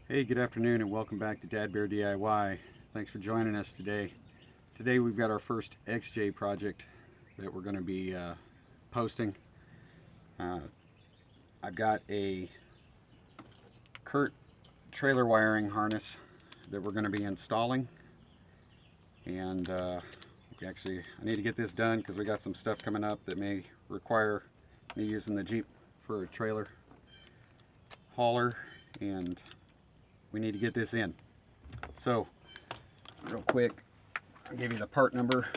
Hey, good afternoon and welcome back to Dad Bear DIY. Thanks for joining us today. Today we've got our first XJ project that we're going to be posting. Uh, I've got a Curt trailer wiring harness that we're going to be installing, and I need to get this done because we got some stuff coming up that may require me using the Jeep for a trailer hauler, and we need to get this in. So, real quick, I'll give you the part number.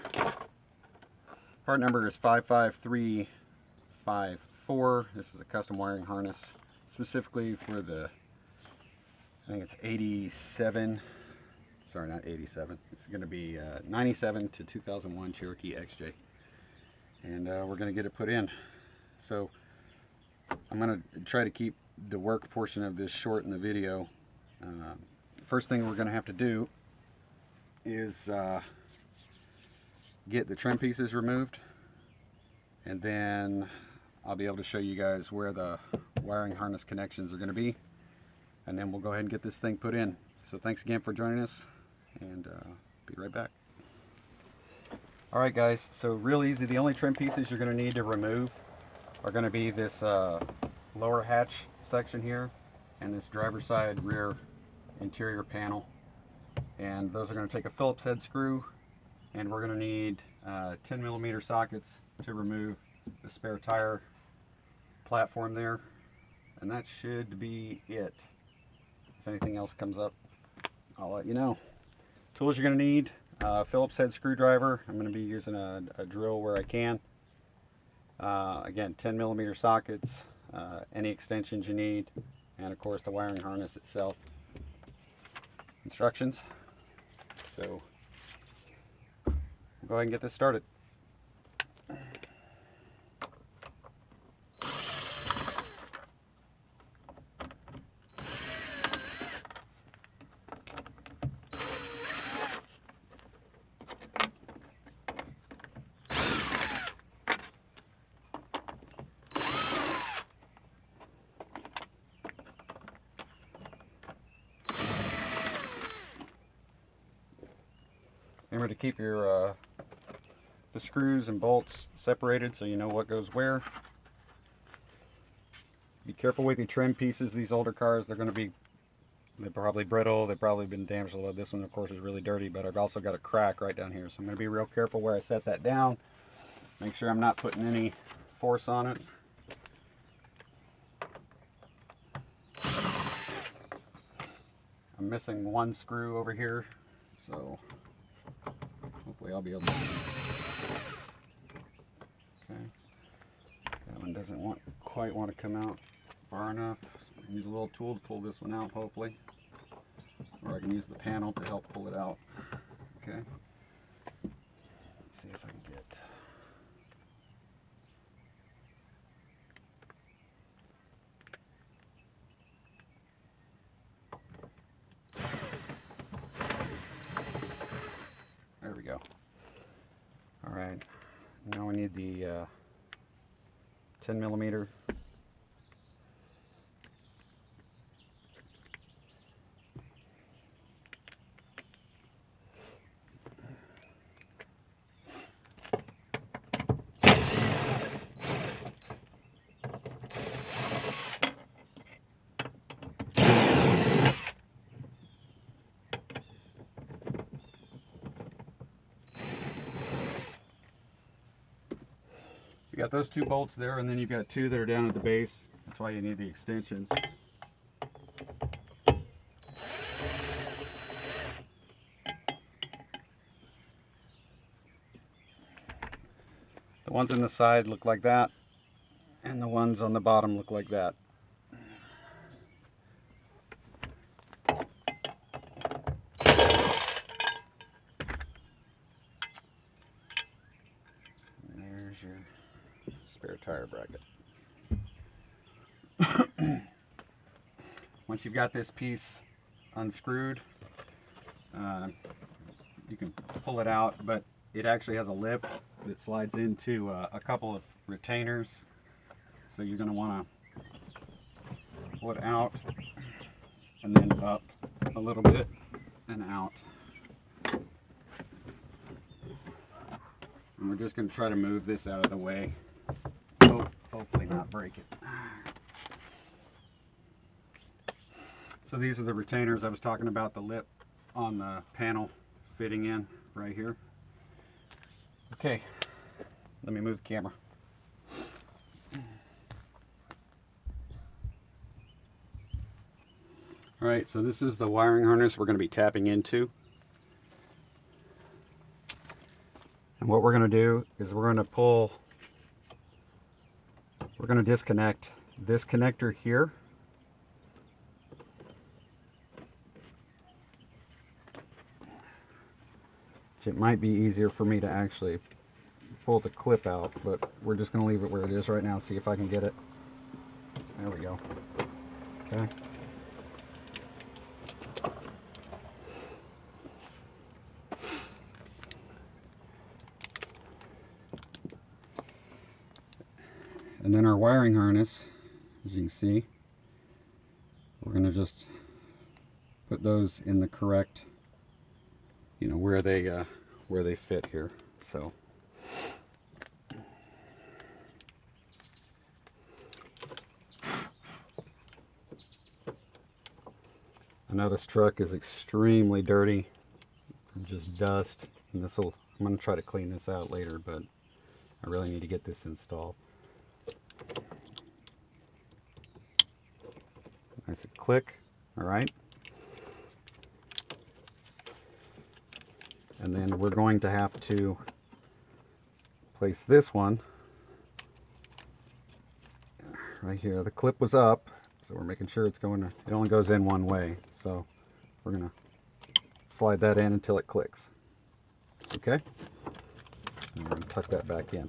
Part number is 55354. This is a custom wiring harness specifically for the, I think it's 87, sorry, not 87. It's going to be 97 to 2001 Cherokee XJ. And we're going to get it put in. So, I'm going to try to keep the work portion of this short in the video. First thing we're going to have to do is get the trim pieces removed, and then I'll be able to show you guys where the wiring harness connections are going to be, and then we'll go ahead and get this thing put in. So thanks again for joining us, and be right back. Alright guys, so real easy. The only trim pieces you're going to need to remove are going to be this lower hatch section here and this driver's side rear interior panel, and those are going to take a Phillips head screw, and we're going to need 10mm sockets to remove the spare tire platform there, and that should be it. If anything else comes up, I'll let you know. Tools you're going to need: Phillips head screwdriver. I'm going to be using a drill where I can. Again, 10mm sockets, any extensions you need, and of course the wiring harness itself. Instructions. So we'll go ahead and get this started. Remember to keep your the screws and bolts separated so you know what goes where. Be careful with your trim pieces. These older cars, they're probably brittle. They've probably been damaged a little. This one, of course, is really dirty, but I've also got a crack right down here, so I'm going to be real careful where I set that down. Make sure I'm not putting any force on it. I'm missing one screw over here, so hopefully I'll be able to. Okay, that one doesn't quite want to come out far enough. So use a little tool to pull this one out, hopefully, or I can use the panel to help pull it out. Okay, let's see if I can get. There we go. All right, now we need the 10mm. You got those two bolts there, and then you've got two that are down at the base. That's why you need the extensions. The ones on the side look like that, and the ones on the bottom look like that. And there's your spare tire bracket. Once you've got this piece unscrewed, you can pull it out, but it actually has a lip that slides into a couple of retainers, so you're going to want to pull it out and then up a little bit and out. And we're just going to try to move this out of the way. Hopefully not break it. So these are the retainers I was talking about, the lip on the panel fitting in right here. Okay, let me move the camera. All right, so this is the wiring harness we're going to be tapping into. And what we're going to do is we're going to disconnect this connector here. It might be easier for me to actually pull the clip out, but we're just going to leave it where it is right now, see if I can get it. There we go. Okay. And then our wiring harness, as you can see, we're going to just put those in the correct, you know, where they fit here. So I know this truck is extremely dirty, just dust, and I'm going to try to clean this out later, but I really need to get this installed. Nice click, all right. And then we're going to have to place this one right here. The clip was up, so we're making sure it only goes in one way. So we're gonna slide that in until it clicks. Okay? And we're gonna tuck that back in.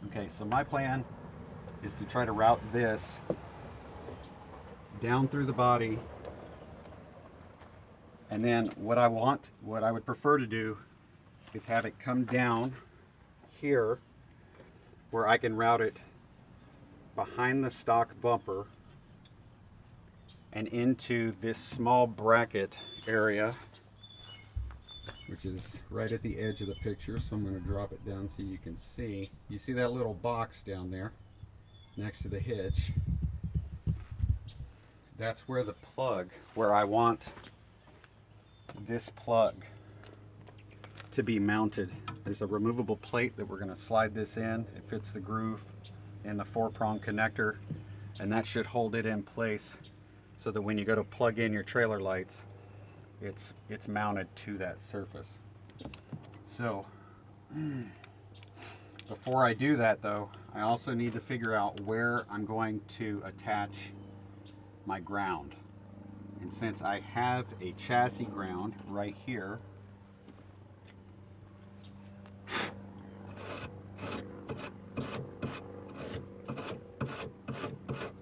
Okay, so my plan is to try to route this down through the body, and then what I would prefer to do is have it come down here where I can route it behind the stock bumper and into this small bracket area, which is right at the edge of the picture. So I'm going to drop it down so you can see. You see that little box down there next to the hitch? That's where the plug, where I want this plug to be mounted. There's a removable plate that we're going to slide this in. It fits the groove in the 4-prong connector, and that should hold it in place so that when you go to plug in your trailer lights, it's mounted to that surface. So before I do that though, I also need to figure out where I'm going to attach my ground. And since I have a chassis ground right here,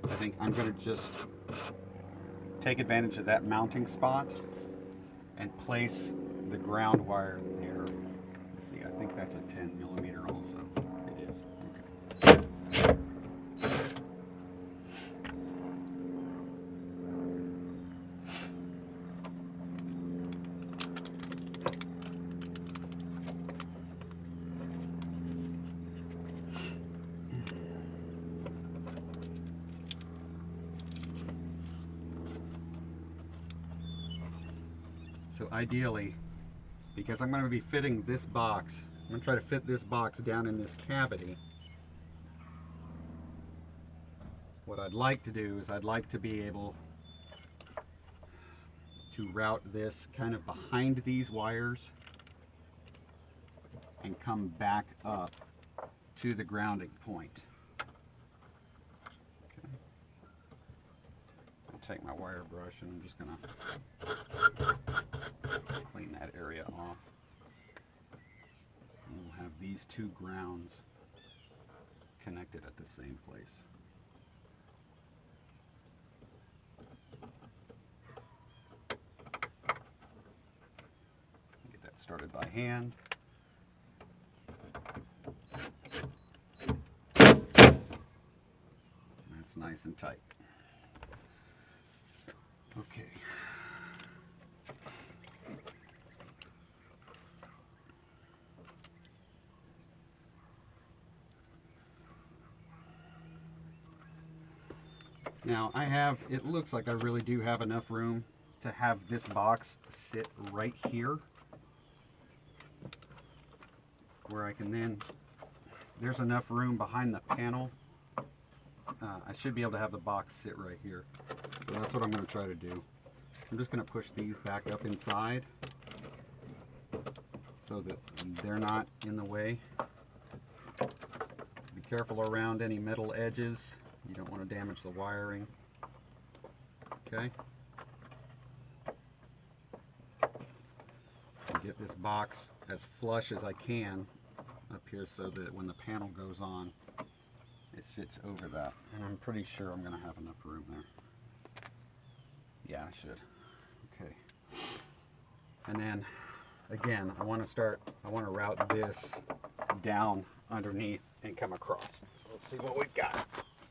I think I'm going to just take advantage of that mounting spot and place the ground wire there. Let's see, I think that's a 10mm also. It is. Okay. So ideally, because I'm going to be fitting this box, I'm going to try to fit this box down in this cavity. What I'd like to do is I'd like to be able to route this kind of behind these wires and come back up to the grounding point. Okay. I'll take my wire brush and I'm just going to clean that area off. And we'll have these two grounds connected at the same place. Get that started by hand. nice and tight. Okay. Now it looks like I really do have enough room to have this box sit right here, where I can then, there's enough room behind the panel. I should be able to have the box sit right here. So that's what I'm going to try to do. I'm just going to push these back up inside so that they're not in the way. Be careful around any metal edges. You don't want to damage the wiring. Okay. And get this box as flush as I can up here so that when the panel goes on, it sits over that. And I'm pretty sure I'm going to have enough room there. Yeah, I should. Okay. And then again, I want to route this down underneath and come across. So let's see what we've got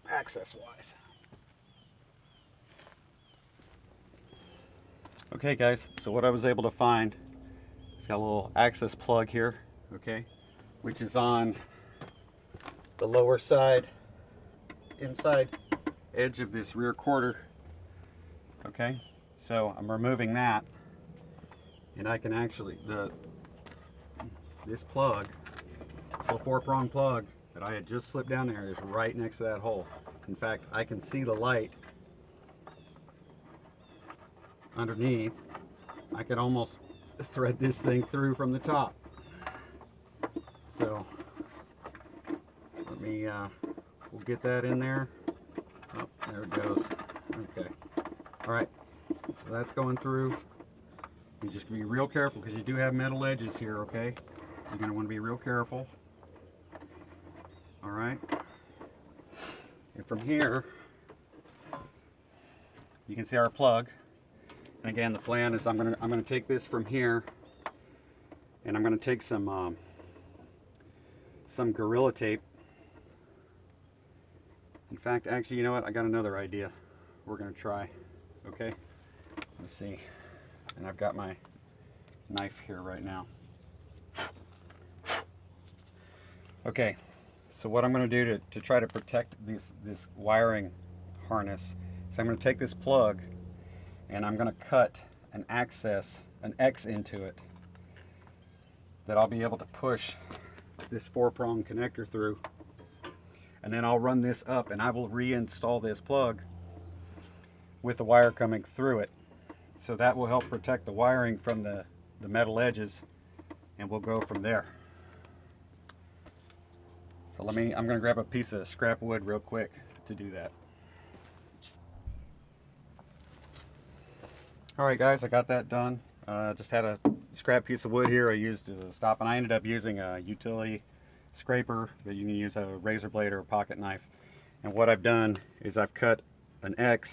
access wise. Okay guys, so what I was able to find, got a little access plug here, okay, which is on the lower side, inside edge of this rear quarter. Okay, so I'm removing that, and I can actually, this plug, this little 4-prong plug that I had just slipped down there is right next to that hole. In fact, I can see the light underneath. I could almost thread this thing through from the top. So let me, we'll get that in there. Oh, there it goes. Okay. All right, so that's going through. You just be real careful because you do have metal edges here, okay? You're going to want to be real careful. All right. And from here, you can see our plug. And again, the plan is I'm gonna take this from here, and I'm gonna take some Gorilla Tape. In fact, actually, you know what? I got another idea. We're gonna try. Okay. Let's see. And I've got my knife here right now. Okay. So what I'm gonna do to try to protect this wiring harness is I'm gonna take this plug, and I'm going to cut an X into it that I'll be able to push this 4-prong connector through, and then I'll run this up and I will reinstall this plug with the wire coming through it. So that will help protect the wiring from the metal edges, and we'll go from there. So I'm going to grab a piece of scrap wood real quick to do that. Alright guys, I got that done. Just had a scrap piece of wood here I used as a stop, and I ended up using a utility scraper, but you can use a razor blade or a pocket knife. And what I've done is I've cut an X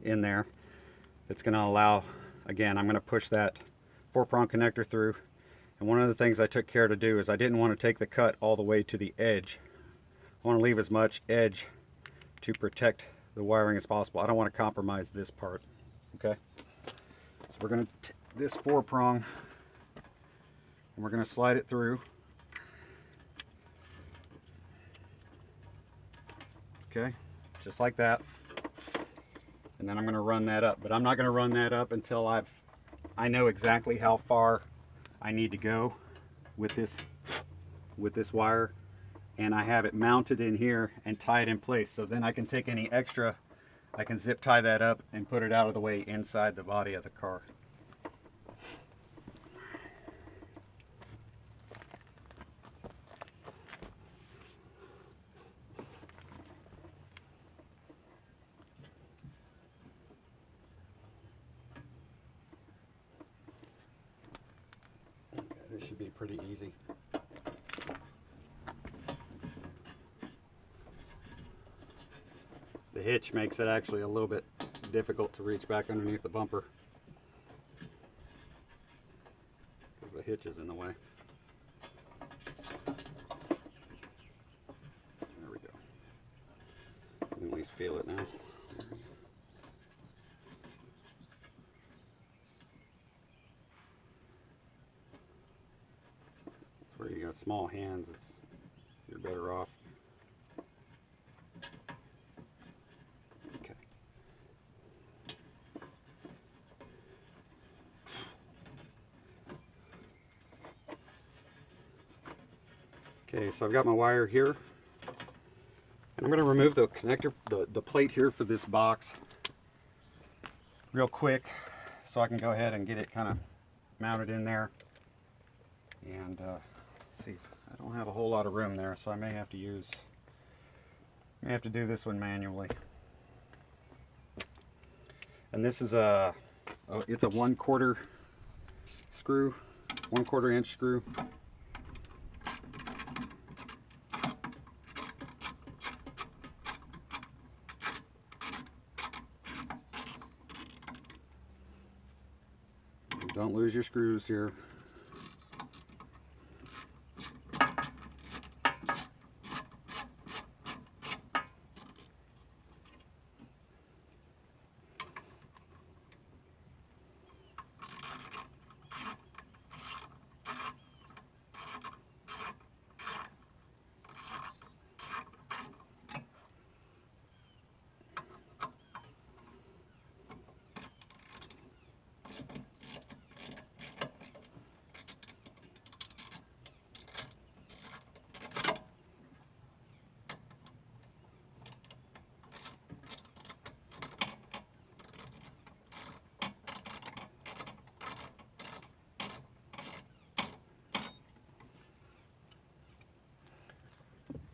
in there that's going to allow, again, I'm going to push that 4-prong connector through. And one of the things I took care to do is I didn't want to take the cut all the way to the edge. I want to leave as much edge to protect the wiring as possible. I don't want to compromise this part. Okay? So we're going to take this 4-prong and we're going to slide it through. Okay, just like that. And then I'm going to run that up, but I'm not going to run that up until I know exactly how far I need to go with this wire, and I have it mounted in here and tied in place. So then I can take any extra, I can zip tie that up and put it out of the way inside the body of the car. Okay, this should be pretty easy. The hitch makes it actually a little bit difficult to reach back underneath the bumper because the hitch is in the way. There we go. You can at least feel it now. now. Where you got small hands, you're better off. Okay. Okay, so I've got my wire here, and I'm going to remove the connector, the plate here for this box real quick, so I can go ahead and get it kind of mounted in there. And let's see, I don't have a whole lot of room there, so I may have to do this one manually. And this is it's a 1/4 screw, 1/4 inch screw. Don't lose your screws here.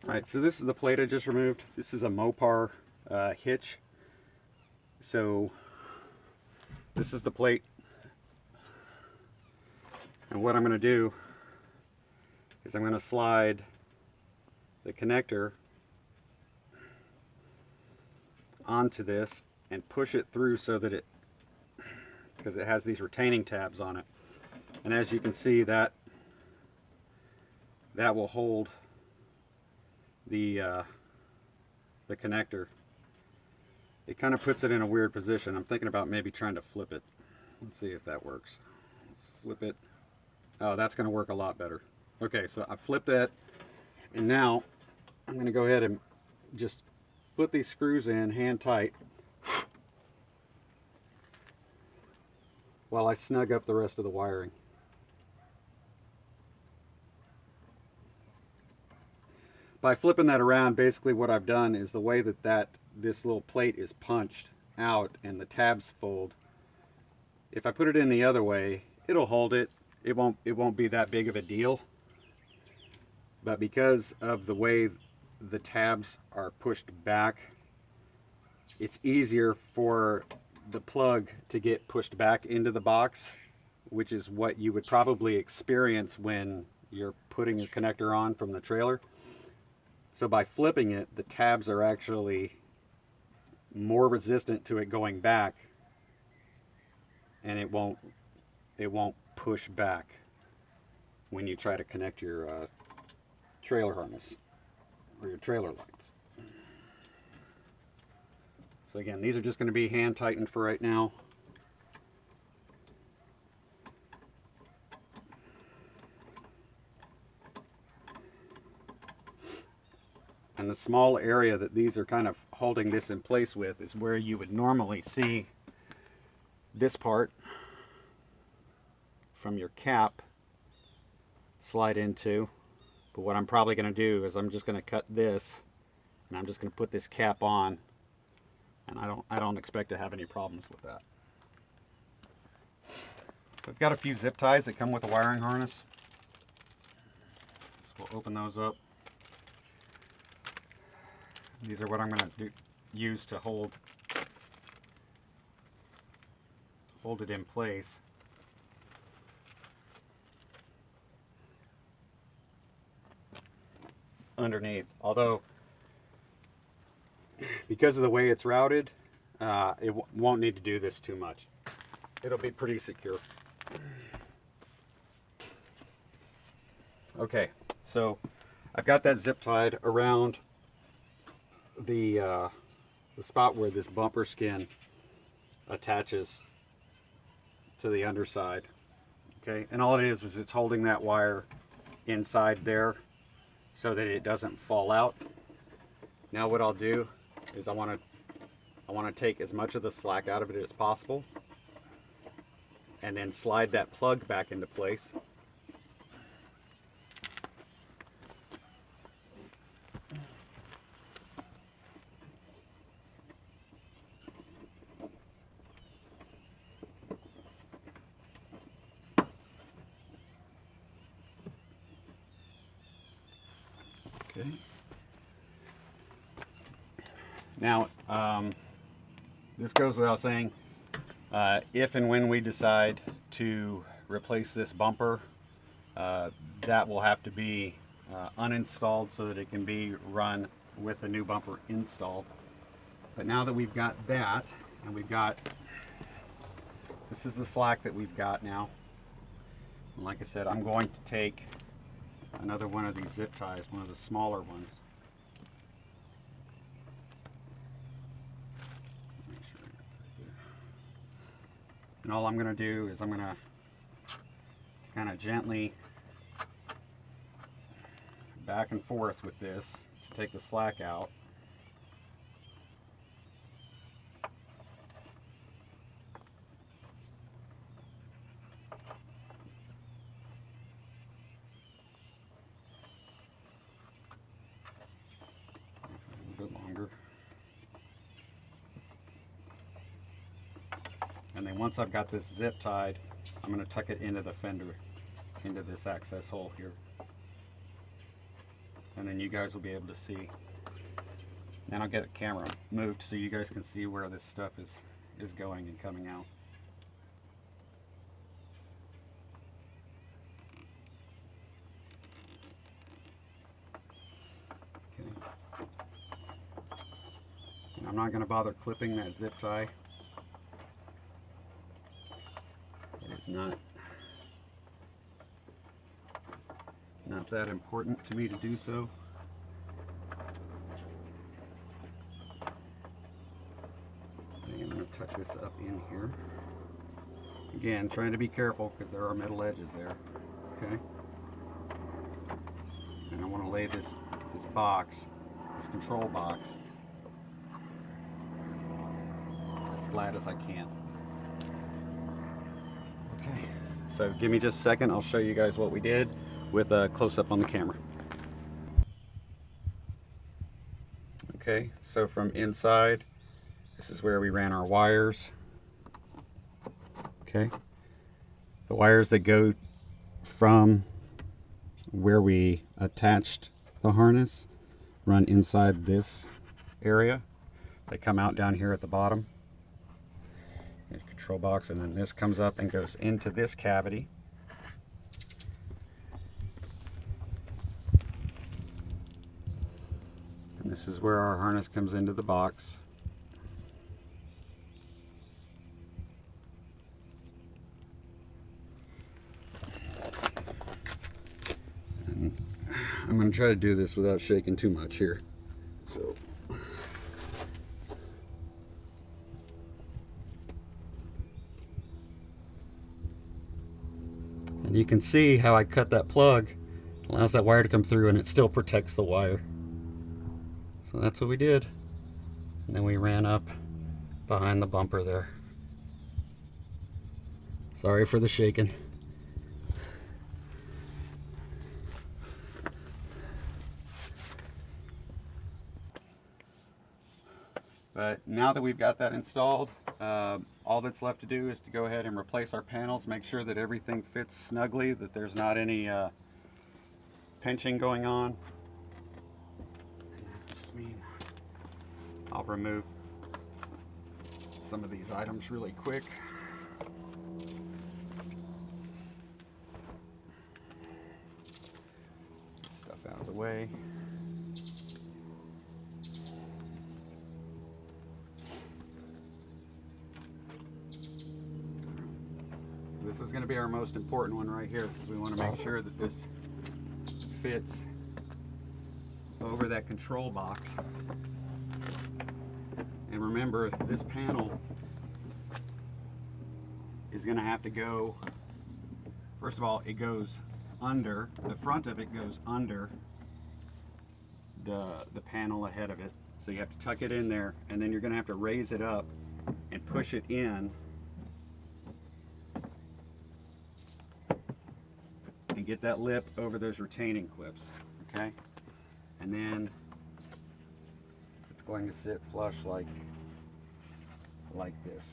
Alright, so this is the plate I just removed. This is a Mopar hitch. So this is the plate. And what I'm going to do is I'm going to slide the connector onto this and push it through so that because it has these retaining tabs on it. And as you can see, that will hold the connector. It kind of puts it in a weird position. I'm thinking about maybe trying to flip it. Let's see if that works. Flip it. Oh, that's going to work a lot better. Okay, so I flipped that, and now I'm going to go ahead and just put these screws in hand tight while I snug up the rest of the wiring. By flipping that around, basically what I've done is the way that this little plate is punched out and the tabs fold, if I put it in the other way, it'll hold it. It won't be that big of a deal. But because of the way the tabs are pushed back, it's easier for the plug to get pushed back into the box, which is what you would probably experience when you're putting your connector on from the trailer. So by flipping it, the tabs are actually more resistant to it going back, and it won't push back when you try to connect your trailer harness or your trailer lights. So again, these are just going to be hand tightened for right now. And the small area that these are kind of holding this in place with is where you would normally see this part from your cap slide into. But what I'm probably going to do is I'm just going to cut this, and I'm just going to put this cap on, and I don't expect to have any problems with that. So I've got a few zip ties that come with a wiring harness. So we'll open those up. These are what I'm going to use to hold it in place. Underneath, although because of the way it's routed, it won't need to do this too much. It'll be pretty secure. Okay, so I've got that zip tied around the the spot where this bumper skin attaches to the underside. Okay, and all it is it's holding that wire inside there so that it doesn't fall out. Now what I'll do is I want to take as much of the slack out of it as possible and then slide that plug back into place. Okay. Now, this goes without saying, if and when we decide to replace this bumper, that will have to be uninstalled so that it can be run with the new bumper installed. But now that we've got that, and this is the slack that we've got now. And like I said, I'm going to take another one of these zip ties, one of the smaller ones. And all I'm going to do is I'm going to kind of gently back and forth with this to take the slack out. A bit longer. And then once I've got this zip tied, I'm going to tuck it into the fender, into this access hole here. And then you guys will be able to see. Then I'll get the camera moved so you guys can see where this stuff is going and coming out. Okay. And I'm not going to bother clipping that zip tie. It's not that important to me to do so. I'm going to touch this up in here. Again, trying to be careful because there are metal edges there. Okay. And I want to lay this box, this control box, as flat as I can. Okay, so give me just a second, I'll show you guys what we did with a close-up on the camera. Okay, so from inside, this is where we ran our wires. Okay, the wires that go from where we attached the harness run inside this area. They come out down here at the bottom. Control box, and then this comes up and goes into this cavity. And this is where our harness comes into the box. And I'm going to try to do this without shaking too much here. So and you can see how I cut that plug, allows that wire to come through and it still protects the wire. So that's what we did. And then we ran up behind the bumper there. Sorry for the shaking. But now that we've got that installed, all that's left to do is to go ahead and replace our panels, make sure that everything fits snugly, that there's not any pinching going on. I'll remove some of these items really quick. Stuff out of the way. This is going to be our most important one right here, because we want to make sure that this fits over that control box and And remember, this panel is going to have to go, first of all, it goes under, the front of it goes under the panel ahead of it. So you have to tuck it in there, and then you're going to have to raise it up and push it in and get that lip over those retaining clips, okay? And then it's going to sit flush like this.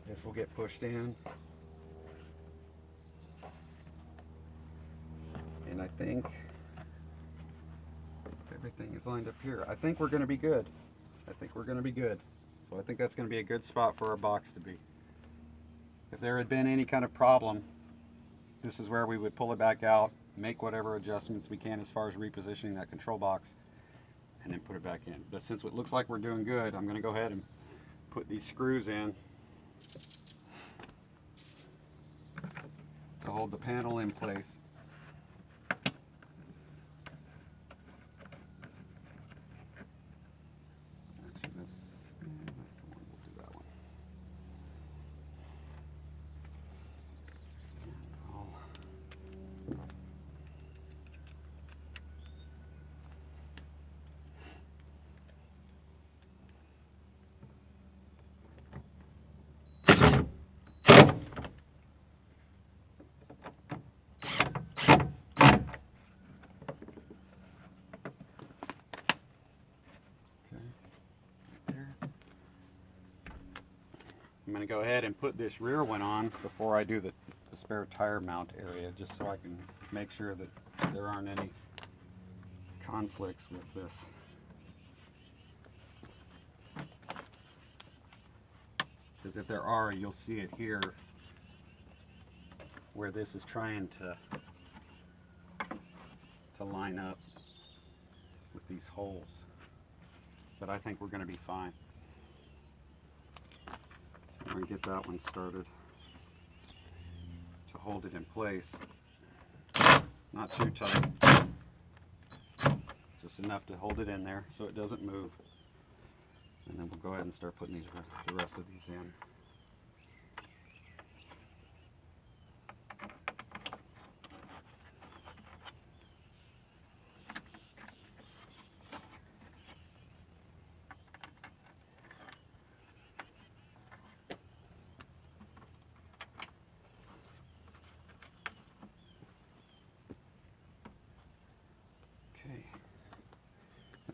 This will get pushed in, and I think everything is lined up here. I think we're going to be good. I think we're going to be good. So I think that's going to be a good spot for our box to be. If there had been any kind of problem, this is where we would pull it back out, make whatever adjustments we can as far as repositioning that control box, and then put it back in. But since it looks like we're doing good, I'm going to go ahead and put these screws in to hold the panel in place. I'm going to go ahead and put this rear one on before I do the spare tire mount area, just so I can make sure that there aren't any conflicts with this. Because if there are, you'll see it here where this is trying to line up with these holes. But I think we're going to be fine. I'm going to get that one started to hold it in place. Not too tight, just enough to hold it in there so it doesn't move. And then we'll go ahead and start putting the rest of these in.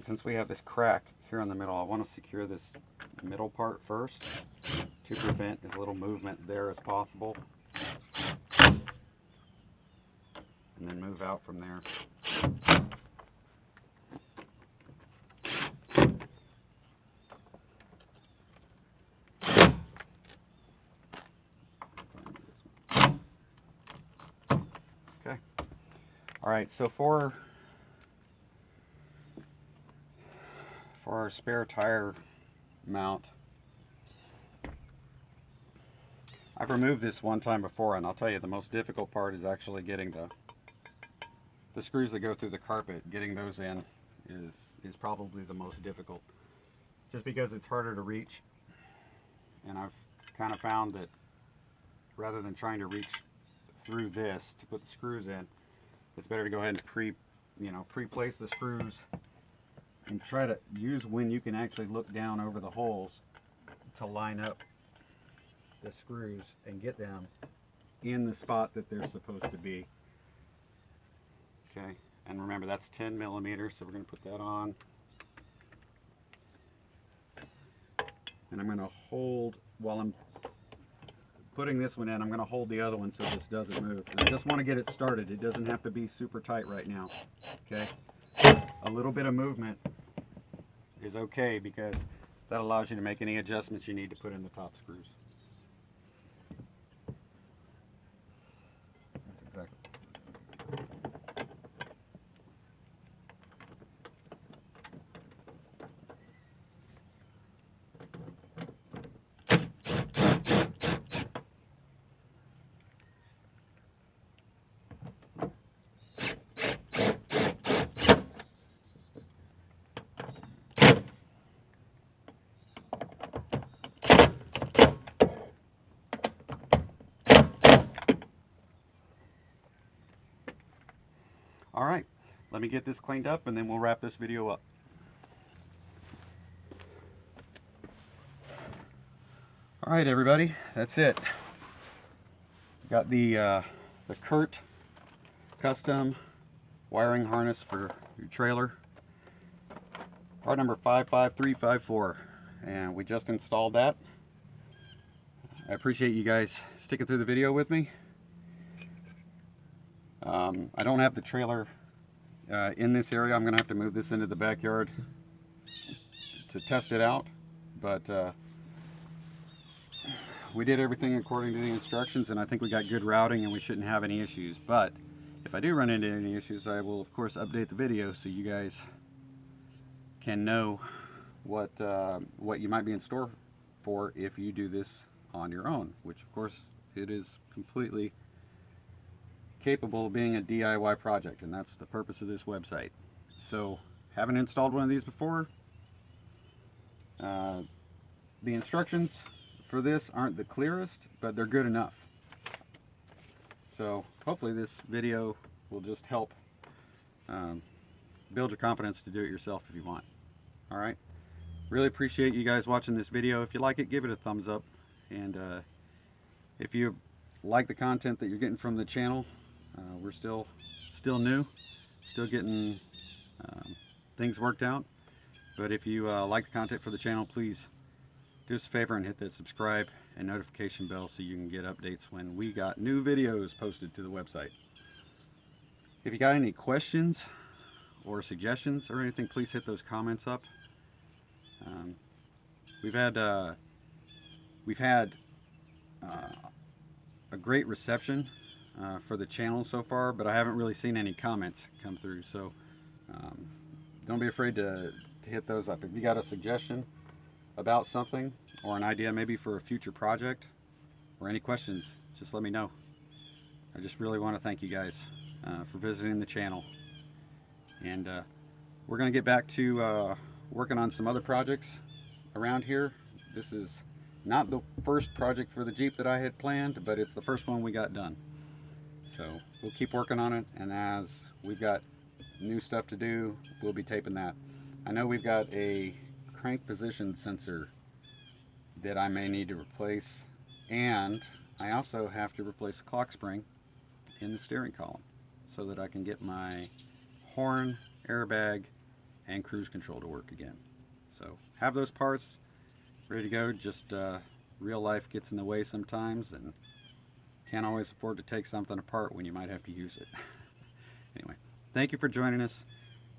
Since we have this crack here in the middle, I want to secure this middle part first to prevent as little movement there as possible, and then move out from there. Okay. All right, so for our spare tire mount, I've removed this one time before, and I'll tell you the most difficult part is actually getting the screws that go through the carpet. Getting those in is probably the most difficult, just because it's harder to reach, and I've kind of found that rather than trying to reach through this to put the screws in, it's better to go ahead and pre-place the screws and try to use when you can actually look down over the holes to line up the screws and get them in the spot that they're supposed to be. Okay, and remember that's 10 millimeters, so we're going to put that on. And I'm going to hold, while I'm putting this one in, I'm going to hold the other one so this doesn't move. And I just want to get it started. It doesn't have to be super tight right now. Okay, a little bit of movement is okay, because that allows you to make any adjustments you need to put in the top screws. That's exactly. me get this cleaned up and then we'll wrap this video up. Alright everybody, that's it. Got the Curt custom wiring harness for your trailer. Part number 55354, and we just installed that. I appreciate you guys sticking through the video with me. I don't have the trailer in this area. I'm gonna have to move this into the backyard to test it out, but we did everything according to the instructions, and I think we got good routing and we shouldn't have any issues. But if I do run into any issues, I will of course update the video so you guys can know what you might be in store for if you do this on your own, which of course it is completely capable of being a DIY project, and that's the purpose of this website. So, haven't installed one of these before. The instructions for this aren't the clearest, but they're good enough. So hopefully this video will just help build your confidence to do it yourself if you want. Alright, really appreciate you guys watching this video. If you like it, give it a thumbs up, and if you like the content that you're getting from the channel, we're still new, still getting things worked out, but if you like the content for the channel, please do us a favor and hit that subscribe and notification bell so you can get updates when we got new videos posted to the website. If you got any questions or suggestions or anything, please hit those comments up. We've had a great reception for the channel so far, but I haven't really seen any comments come through, so don't be afraid to hit those up. If you got a suggestion about something or an idea maybe for a future project or any questions, just let me know. I just really want to thank you guys for visiting the channel, and we're going to get back to working on some other projects around here. This is not the first project for the Jeep that I had planned, but it's the first one we got done. So we'll keep working on it, and as we've got new stuff to do, we'll be taping that. I know we've got a crank position sensor that I may need to replace, and I also have to replace a clock spring in the steering column so that I can get my horn, airbag, and cruise control to work again. So have those parts ready to go. Just real life gets in the way sometimes, and can't always afford to take something apart when you might have to use it. Anyway, thank you for joining us.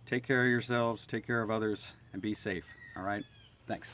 Take care of yourselves, take care of others, and be safe. All right? Thanks.